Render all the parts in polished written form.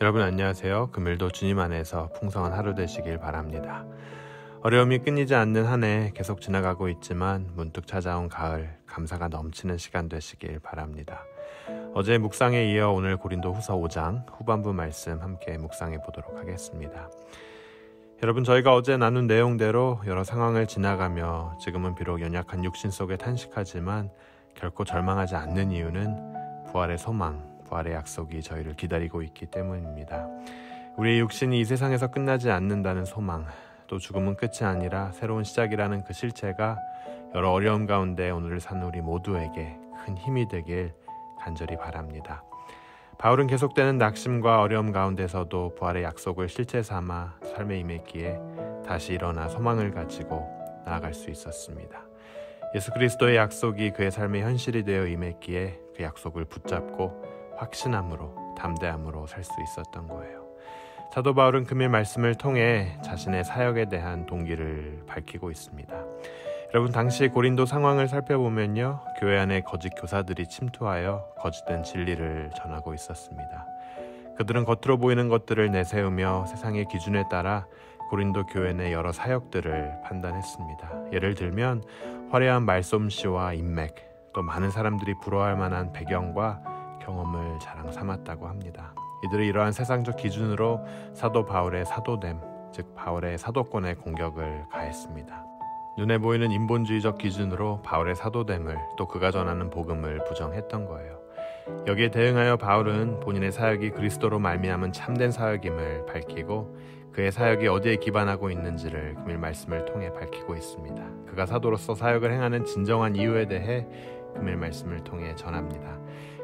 여러분 안녕하세요. 금일도 주님 안에서 풍성한 하루 되시길 바랍니다. 어려움이 끊이지 않는 한 해 계속 지나가고 있지만 문득 찾아온 가을, 감사가 넘치는 시간 되시길 바랍니다. 어제 묵상에 이어 오늘 고린도 후서 5장 후반부 말씀 함께 묵상해 보도록 하겠습니다. 여러분, 저희가 어제 나눈 내용대로 여러 상황을 지나가며 지금은 비록 연약한 육신 속에 탄식하지만 결코 절망하지 않는 이유는 부활의 소망, 부활의 약속이 저희를 기다리고 있기 때문입니다. 우리의 육신이 이 세상에서 끝나지 않는다는 소망, 또 죽음은 끝이 아니라 새로운 시작이라는 그 실체가 여러 어려움 가운데 오늘을 사는 우리 모두에게 큰 힘이 되길 간절히 바랍니다. 바울은 계속되는 낙심과 어려움 가운데서도 부활의 약속을 실체 삼아 삶에 임했기에 다시 일어나 소망을 가지고 나아갈 수 있었습니다. 예수 그리스도의 약속이 그의 삶의 현실이 되어 임했기에 그 약속을 붙잡고 확신함으로, 담대함으로 살 수 있었던 거예요. 사도 바울은 금일 말씀을 통해 자신의 사역에 대한 동기를 밝히고 있습니다. 여러분, 당시 고린도 상황을 살펴보면요, 교회 안에 거짓 교사들이 침투하여 거짓된 진리를 전하고 있었습니다. 그들은 겉으로 보이는 것들을 내세우며 세상의 기준에 따라 고린도 교회 내 여러 사역들을 판단했습니다. 예를 들면 화려한 말솜씨와 인맥, 또 많은 사람들이 부러워할 만한 배경과 경험을 자랑 삼았다고 합니다. 이들이 이러한 세상적 기준으로 사도 바울의 사도됨, 즉 바울의 사도권에 공격을 가했습니다. 눈에 보이는 인본주의적 기준으로 바울의 사도됨을, 또 그가 전하는 복음을 부정했던 거예요. 여기에 대응하여 바울은 본인의 사역이 그리스도로 말미암은 참된 사역임을 밝히고 그의 사역이 어디에 기반하고 있는지를 금일 말씀을 통해 밝히고 있습니다. 그가 사도로서 사역을 행하는 진정한 이유에 대해 금일 말씀을 통해 전합니다.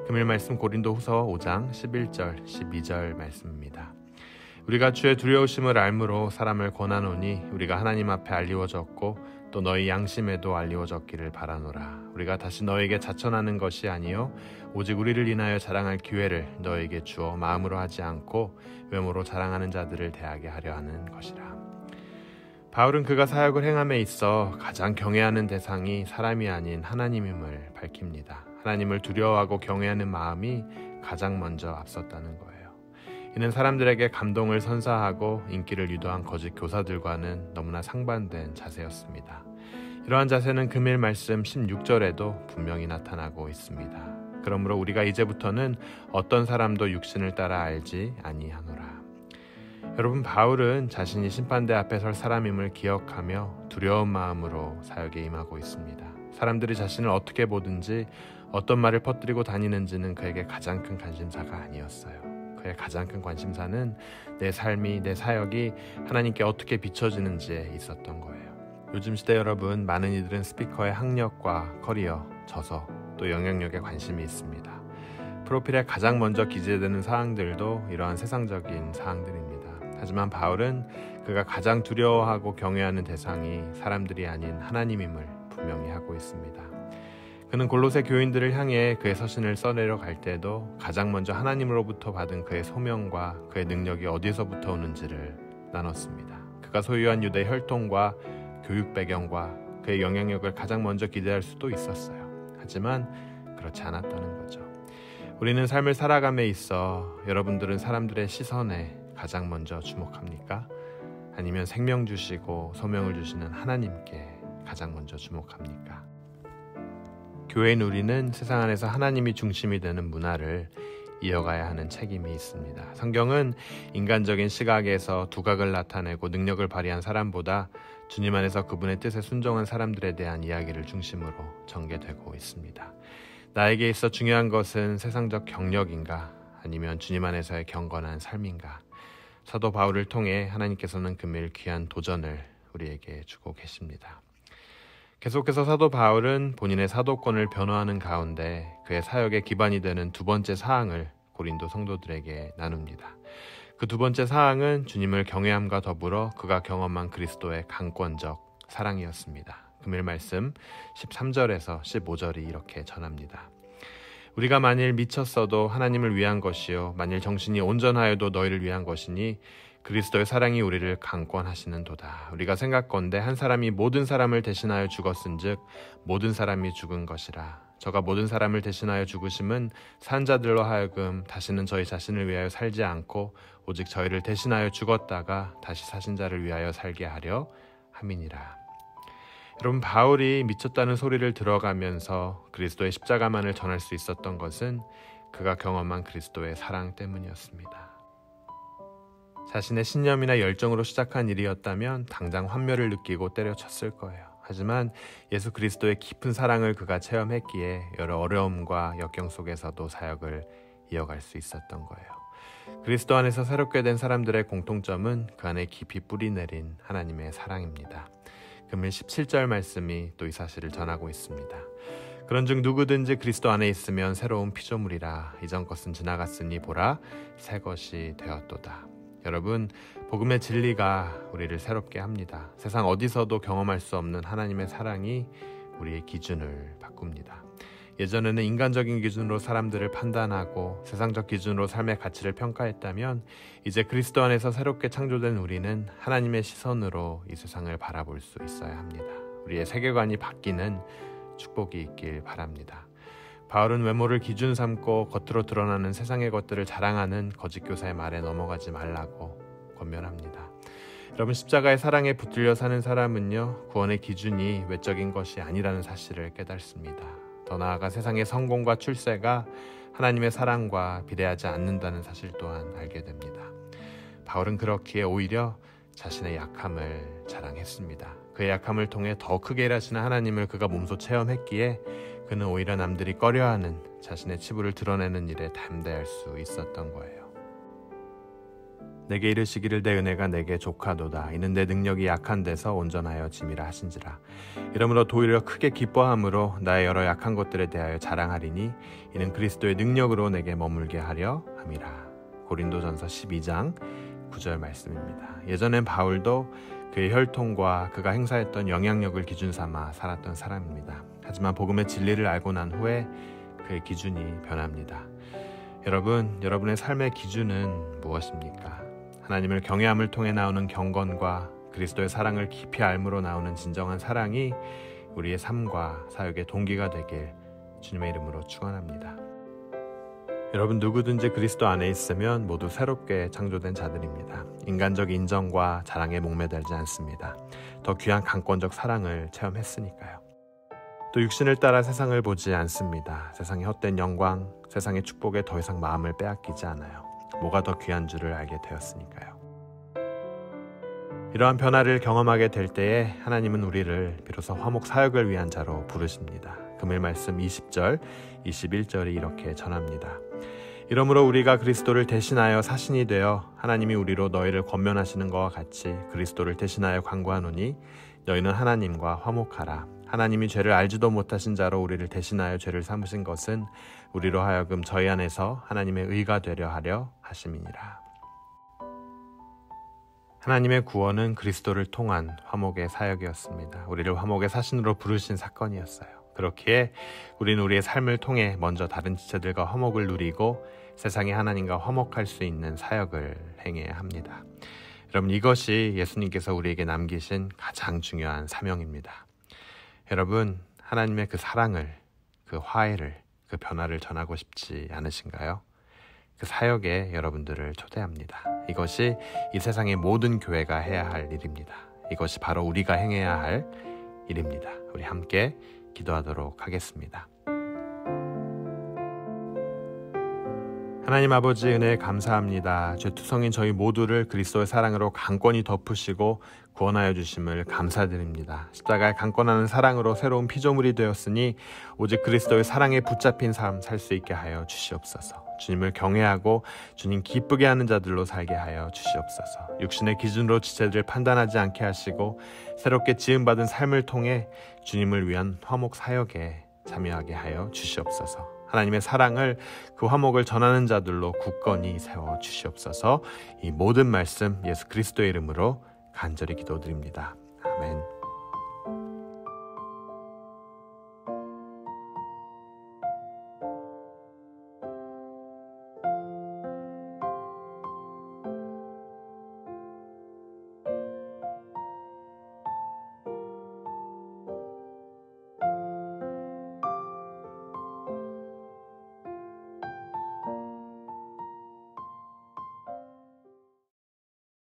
금일 말씀 고린도 후서 5장 11절 12절 말씀입니다. 우리가 주의 두려우심을 알므로 사람을 권하노니 우리가 하나님 앞에 알리워졌고 또 너희 양심에도 알리워졌기를 바라노라. 우리가 다시 너에게 자천하는 것이 아니요 오직 우리를 인하여 자랑할 기회를 너에게 주어 마음으로 하지 않고 외모로 자랑하는 자들을 대하게 하려 하는 것이라. 바울은 그가 사역을 행함에 있어 가장 경외하는 대상이 사람이 아닌 하나님임을 밝힙니다. 하나님을 두려워하고 경외하는 마음이 가장 먼저 앞섰다는 거예요. 이는 사람들에게 감동을 선사하고 인기를 유도한 거짓 교사들과는 너무나 상반된 자세였습니다. 이러한 자세는 금일 말씀 16절에도 분명히 나타나고 있습니다. 그러므로 우리가 이제부터는 어떤 사람도 육신을 따라 알지 아니하노라. 여러분, 바울은 자신이 심판대 앞에 설 사람임을 기억하며 두려운 마음으로 사역에 임하고 있습니다. 사람들이 자신을 어떻게 보든지 어떤 말을 퍼뜨리고 다니는지는 그에게 가장 큰 관심사가 아니었어요. 그의 가장 큰 관심사는 내 삶이, 내 사역이 하나님께 어떻게 비춰지는지에 있었던 거예요. 요즘 시대 여러분, 많은 이들은 스피커의 학력과 커리어, 저서, 또 영향력에 관심이 있습니다. 프로필에 가장 먼저 기재되는 사항들도 이러한 세상적인 사항들입니다. 하지만 바울은 그가 가장 두려워하고 경외하는 대상이 사람들이 아닌 하나님임을 분명히 하고 있습니다. 그는 골로새 교인들을 향해 그의 서신을 써내려 갈 때도 가장 먼저 하나님으로부터 받은 그의 소명과 그의 능력이 어디서부터 오는지를 나눴습니다. 그가 소유한 유대 혈통과 교육 배경과 그의 영향력을 가장 먼저 기대할 수도 있었어요. 하지만 그렇지 않았다는 거죠. 우리는 삶을 살아감에 있어 여러분들은 사람들의 시선에 가장 먼저 주목합니까? 아니면 생명 주시고 소명을 주시는 하나님께 가장 먼저 주목합니까? 교회인 우리는 세상 안에서 하나님이 중심이 되는 문화를 이어가야 하는 책임이 있습니다. 성경은 인간적인 시각에서 두각을 나타내고 능력을 발휘한 사람보다 주님 안에서 그분의 뜻에 순종한 사람들에 대한 이야기를 중심으로 전개되고 있습니다. 나에게 있어 중요한 것은 세상적 경력인가 아니면 주님 안에서의 경건한 삶인가? 사도 바울을 통해 하나님께서는 금일 귀한 도전을 우리에게 주고 계십니다. 계속해서 사도 바울은 본인의 사도권을 변호하는 가운데 그의 사역의 기반이 되는 두 번째 사항을 고린도 성도들에게 나눕니다. 그 두 번째 사항은 주님을 경외함과 더불어 그가 경험한 그리스도의 강권적 사랑이었습니다. 금일 말씀 13절에서 15절이 이렇게 전합니다. 우리가 만일 미쳤어도 하나님을 위한 것이요 만일 정신이 온전하여도 너희를 위한 것이니 그리스도의 사랑이 우리를 강권하시는도다. 우리가 생각건대 한 사람이 모든 사람을 대신하여 죽었은즉 모든 사람이 죽은 것이라. 저가 모든 사람을 대신하여 죽으심은 산 자들로 하여금 다시는 저희 자신을 위하여 살지 않고 오직 저희를 대신하여 죽었다가 다시 사신 자를 위하여 살게 하려 함이니라. 여러분, 바울이 미쳤다는 소리를 들어가면서 그리스도의 십자가만을 전할 수 있었던 것은 그가 경험한 그리스도의 사랑 때문이었습니다. 자신의 신념이나 열정으로 시작한 일이었다면 당장 환멸을 느끼고 때려쳤을 거예요. 하지만 예수 그리스도의 깊은 사랑을 그가 체험했기에 여러 어려움과 역경 속에서도 사역을 이어갈 수 있었던 거예요. 그리스도 안에서 새롭게 된 사람들의 공통점은 그 안에 깊이 뿌리 내린 하나님의 사랑입니다. 금일 17절 말씀이 또 이 사실을 전하고 있습니다. 그런즉 누구든지 그리스도 안에 있으면 새로운 피조물이라. 이전 것은 지나갔으니 보라 새 것이 되었도다. 여러분, 복음의 진리가 우리를 새롭게 합니다. 세상 어디서도 경험할 수 없는 하나님의 사랑이 우리의 기준을 바꿉니다. 예전에는 인간적인 기준으로 사람들을 판단하고 세상적 기준으로 삶의 가치를 평가했다면 이제 그리스도 안에서 새롭게 창조된 우리는 하나님의 시선으로 이 세상을 바라볼 수 있어야 합니다. 우리의 세계관이 바뀌는 축복이 있길 바랍니다. 바울은 외모를 기준 삼고 겉으로 드러나는 세상의 것들을 자랑하는 거짓 교사의 말에 넘어가지 말라고 권면합니다. 여러분, 십자가의 사랑에 붙들려 사는 사람은요, 구원의 기준이 외적인 것이 아니라는 사실을 깨닫습니다. 더 나아가 세상의 성공과 출세가 하나님의 사랑과 비례하지 않는다는 사실 또한 알게 됩니다. 바울은 그렇기에 오히려 자신의 약함을 자랑했습니다. 그의 약함을 통해 더 크게 일하시는 하나님을 그가 몸소 체험했기에 그는 오히려 남들이 꺼려하는 자신의 치부를 드러내는 일에 담대할 수 있었던 거예요. 내게 이르시기를 내 은혜가 내게 족하도다. 이는 내 능력이 약한 데서 온전하여 짐이라 하신지라. 이러므로 도리어 크게 기뻐함으로 나의 여러 약한 것들에 대하여 자랑하리니 이는 그리스도의 능력으로 내게 머물게 하려 함이라. 고린도전서 12장 9절 말씀입니다. 예전엔 바울도 그의 혈통과 그가 행사했던 영향력을 기준 삼아 살았던 사람입니다. 하지만 복음의 진리를 알고 난 후에 그의 기준이 변합니다. 여러분, 여러분의 삶의 기준은 무엇입니까? 하나님을 경외함을 통해 나오는 경건과 그리스도의 사랑을 깊이 알므로 나오는 진정한 사랑이 우리의 삶과 사역의 동기가 되길 주님의 이름으로 축원합니다. 여러분, 누구든지 그리스도 안에 있으면 모두 새롭게 창조된 자들입니다. 인간적 인정과 자랑에 목매달지 않습니다. 더 귀한 강권적 사랑을 체험했으니까요. 또 육신을 따라 세상을 보지 않습니다. 세상의 헛된 영광, 세상의 축복에 더 이상 마음을 빼앗기지 않아요. 뭐가 더 귀한 줄을 알게 되었으니까요. 이러한 변화를 경험하게 될 때에 하나님은 우리를 비로소 화목 사역을 위한 자로 부르십니다. 금일 말씀 20절, 21절이 이렇게 전합니다. 이러므로 우리가 그리스도를 대신하여 사신이 되어 하나님이 우리로 너희를 권면하시는 것과 같이 그리스도를 대신하여 간구하노니 너희는 하나님과 화목하라. 하나님이 죄를 알지도 못하신 자로 우리를 대신하여 죄를 삼으신 것은 우리로 하여금 저희 안에서 하나님의 의가 되려 하려 하심이니라. 하나님의 구원은 그리스도를 통한 화목의 사역이었습니다. 우리를 화목의 사신으로 부르신 사건이었어요. 그렇기에 우리는 우리의 삶을 통해 먼저 다른 지체들과 화목을 누리고 세상에 하나님과 화목할 수 있는 사역을 행해야 합니다. 여러분, 이것이 예수님께서 우리에게 남기신 가장 중요한 사명입니다. 여러분, 하나님의 그 사랑을, 그 화해를, 그 변화를 전하고 싶지 않으신가요? 그 사역에 여러분들을 초대합니다. 이것이 이 세상의 모든 교회가 해야 할 일입니다. 이것이 바로 우리가 행해야 할 일입니다. 우리 함께 기도하도록 하겠습니다. 하나님 아버지, 은혜 감사합니다. 죄투성인 저희 모두를 그리스도의 사랑으로 강권히 덮으시고 구원하여 주심을 감사드립니다. 십자가에 강권하는 사랑으로 새로운 피조물이 되었으니 오직 그리스도의 사랑에 붙잡힌 삶 살 수 있게 하여 주시옵소서. 주님을 경외하고 주님 기쁘게 하는 자들로 살게 하여 주시옵소서. 육신의 기준으로 지체들을 판단하지 않게 하시고 새롭게 지음받은 삶을 통해 주님을 위한 화목 사역에 참여하게 하여 주시옵소서. 하나님의 사랑을, 그 화목을 전하는 자들로 굳건히 세워 주시옵소서. 이 모든 말씀 예수 그리스도의 이름으로 간절히 기도드립니다. 아멘.